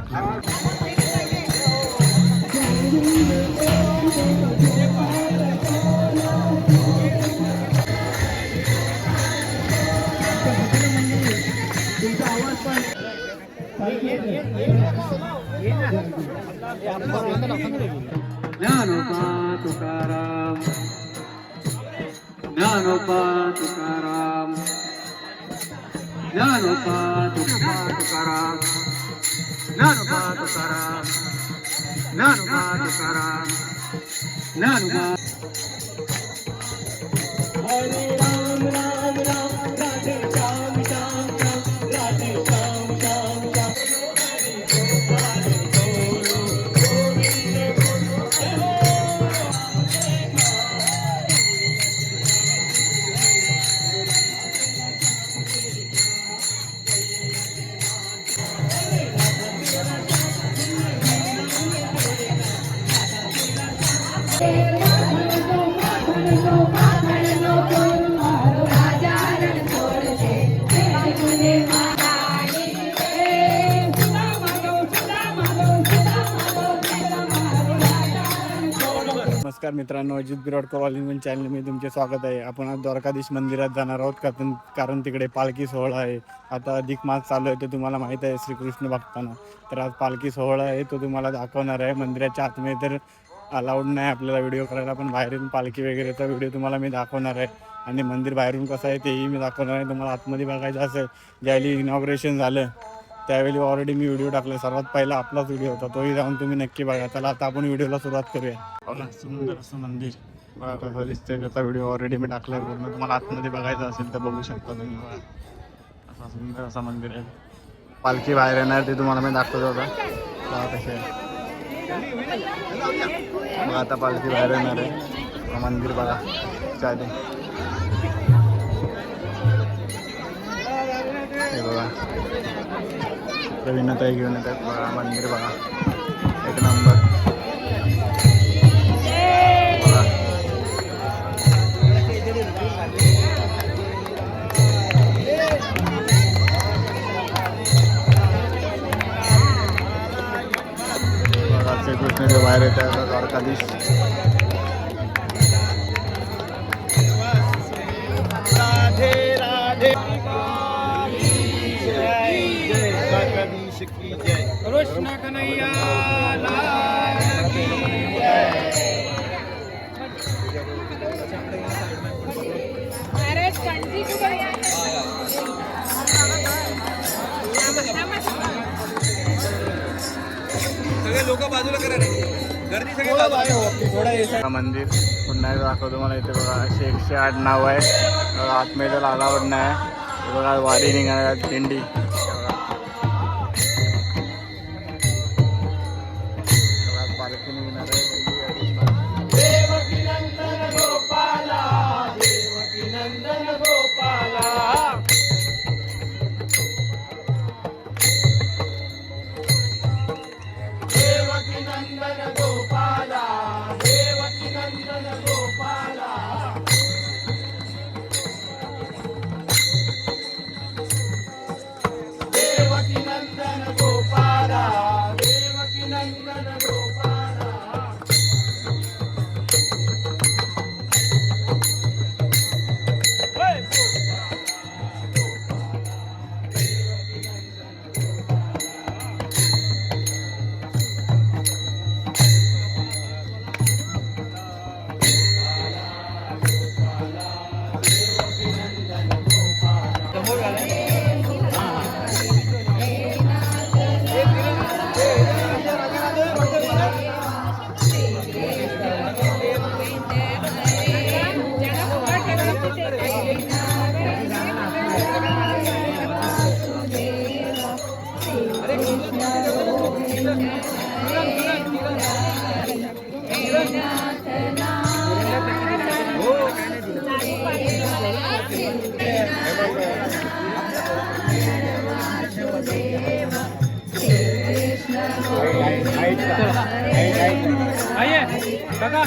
ज्ञानोबा तुकाराम, ज्ञानोबा तुकाराम, ज्ञानोबा तुकाराम, ज्ञानोबा तुकाराम, ज्ञानोबा तुकाराम, ज्ञानोबा. हरे राम राम राम राधे श्याम श्याम श्याम राधे श्याम श्याम श्याम. नमस्कार मित्रांनो, अजित बिराड कॉलिंग चॅनल मी तुमचे स्वागत आहे. आपण आज द्वारकाधीश मंदिरात जाणार आहोत कारण तिकडे पालखी सोहळा आहे. आता अधिक मास चालू आहे, तो तुम्हाला माहीत आहे श्रीकृष्ण भक्तांना. तर आज पालखी सोहळा आहे, तो तुम्हाला दाखवणार आहे. मंदिराच्या आतमध्ये तर अलाउड नाही आपल्याला व्हिडिओ करायला, पण बाहेरून पालखी वगैरेचा व्हिडिओ तुम्हाला मी दाखवणार आहे. आणि मंदिर बाहेरून कसं आहे तेही मी दाखवणार आहे. तुम्हाला आतमध्ये बघायचं असेल, ज्यावेळी इनॉग्रेशन झालं त्यावेळी ऑलरेडी मी व्हिडिओ टाकला. सर्वात पहिला आपलाच व्हिडिओ होता, तोही जाऊन तुम्ही नक्की बघा. चला आता आपण व्हिडिओला सुरुवात करूया. सुंदर असं मंदिर बघा कसं दिसतंय. त्याचा व्हिडिओ ऑलरेडी मी टाकलाय पूर्ण. तुम्हाला आतमध्ये बघायचं असेल तर बघू शकता तुम्ही. बघा असा सुंदर असं मंदिर आहे. पालखी बाहेर येणार ते तुम्हाला मी दाखवत होता. कसे बघा आता पालखी बाहेर येणार आहे. मंदिर बघा चालेल. हे बघा प्रवीणताई घेऊन येतात. बघा मंदिर बघा एक नंबर. बघा श्रीकृष्ण बाहेर येत आहे द्वारकाधीश. राधे राधे कृष्ण कन्हैया लाल की जय. सगळे लोक बाजूला करा रे, गर्दी सगळे. मंदिर पुन्हा दाखवतो तुम्हाला. इथे बघा 108 नाव आहे. आतमध्ये अलाउड नाही. बघा वारी निघाल्या दिंडी. पालखी निघणार आहे. देवकी नंदन गोपाला, देवकी नंदन गोपाला. देवकी नंदन गोपाला, देवकी नंदन गोपाला. देवकी नंदन गोपाला, देवकी नंदन गोपाला. आइए काका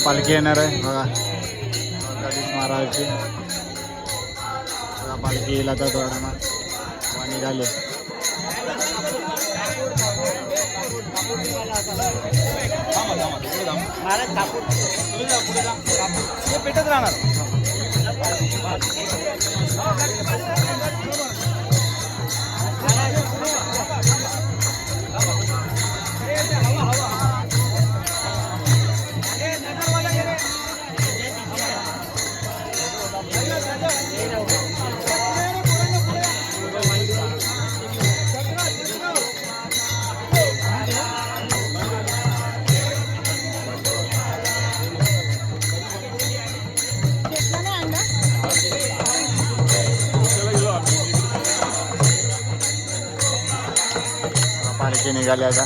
पालखी येणार आहे बघा द्वारकाधीश महाराजांची. पालखी येईल आता थोडा निघाले. पेटत राहणार. पालखी निघाली आता.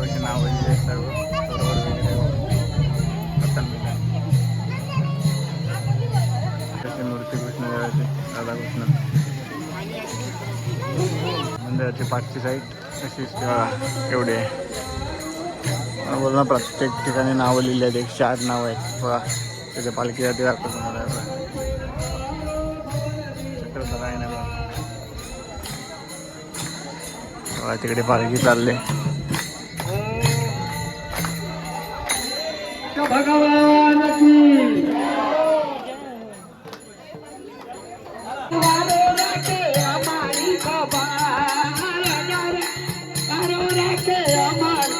काही नाव वगैरे सर्व सरोवर वगैरे पतंग त्याची मूर्ती कृष्णदेवाची राधाकृष्ण मंदिराची पाठची साईड तशीच एवढी आहे. बोल ना प्रत्येक ठिकाणी नावं लिहिली आहेत. 108 नावं आहेत बघा. त्याच्या पालखी जाते दाखवतो तुम्हाला काय नाही बघा. तिकडे पालखी चालले. भगवान की हमारी खबर करो रखे अमर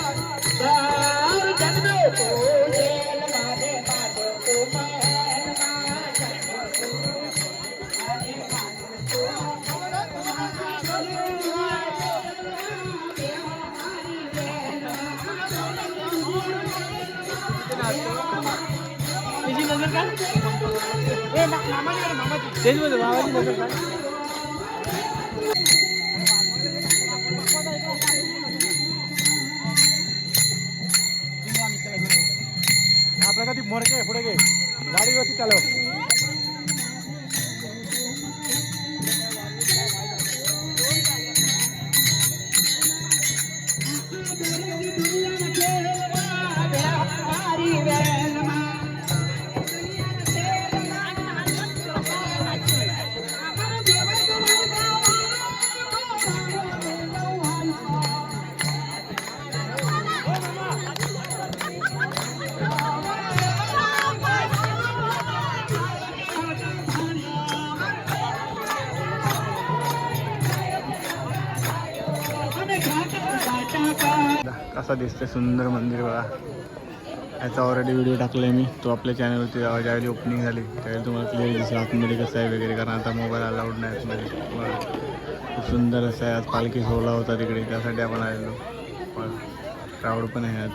जन्मे को जेल मारे मारे को महल आपल्या कधी मोरके पुढे घे गाडी व्यवस्थित चालव. कसा दिसते सुंदर मंदिर बघा. याचा ऑलरेडी व्हिडिओ टाकला मी. तो आपल्या चॅनलवरती ज्यावेळी ओपनिंग झाली त्यावेळी तुम्हाला क्लिअर दिसेल आतमध्ये कसं आहे वगैरे. कारण आता मोबाईल अलाउड नाही आतमध्ये. खूप सुंदर असं आहे. आज पालखी सोहळा होता तिकडे त्यासाठी आपण आलेलो. क्राऊड पण आहे आज.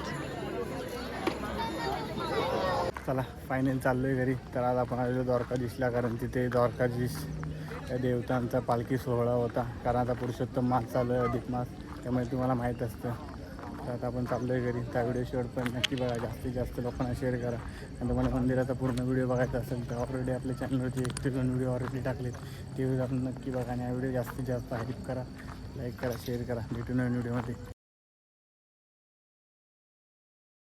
चला फायनल चाललो आहे घरी. तर आज आपण आलेलो द्वारकाधीशला. कारण तिथे द्वारकाधीश त्या देवतांचा पालखी सोहळा होता. कारण आता पुरुषोत्तम मास चालू आहे, अधिक मास. त्यामुळे तुम्हाला माहीत असतं. तर आता आपण चाललो आहे घरी. त्या व्हिडिओ शेअर पण नक्की बघा. जास्तीत जास्त लोकांना शेअर करा. आणि तुम्हाला मंदिराचा पूर्ण व्हिडिओ बघायचा असेल तर ऑलरेडी आपल्या चॅनलवरती 1 ते 2 व्हिडिओ ऑलरेडी टाकलेत. ते व्हिडिओ आपण नक्की बघा. आणि हा व्हिडिओ जास्तीत जास्त हाईप करा, लाईक करा, शेअर करा. भेटून व्हिडिओमध्ये.